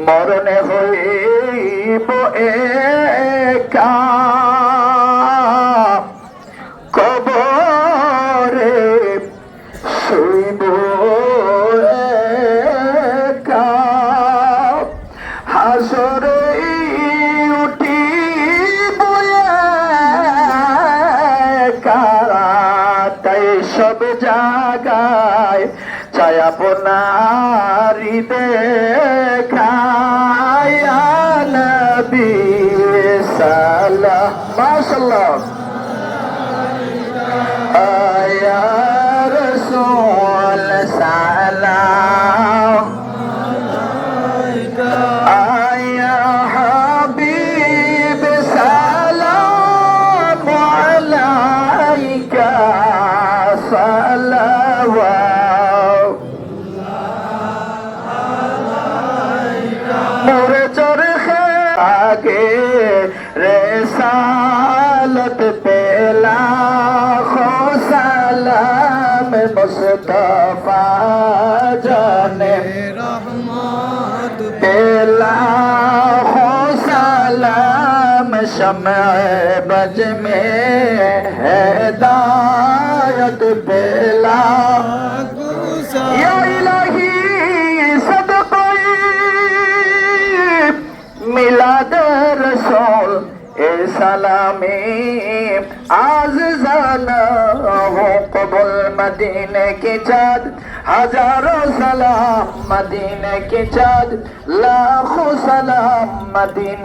মরণে হইব একা কবরে শুইব একা হাসরে উঠিব একা তাই সব জায়গায় চাই আপনারি দেখায় নবী সাল্লাল্লাহু মাশাআল্লাহ আয়া রাসূল সালাম আয়া হাবিব সালাম আলাইকা সালাওয়াত মোরে চরখে আগে রেসালত পেলা খো সালাম মুস্তাফা জানে রহমত পেলা খো সালাম शम्अ बज में हिदायत पेला या इलाही सदक़े मिलाद रसूल ए सलामी आज़िज़ाना हो कबुल मदीने की चाँद हजारों सलाम मदीने की चाँद लाखों सलाम मदीने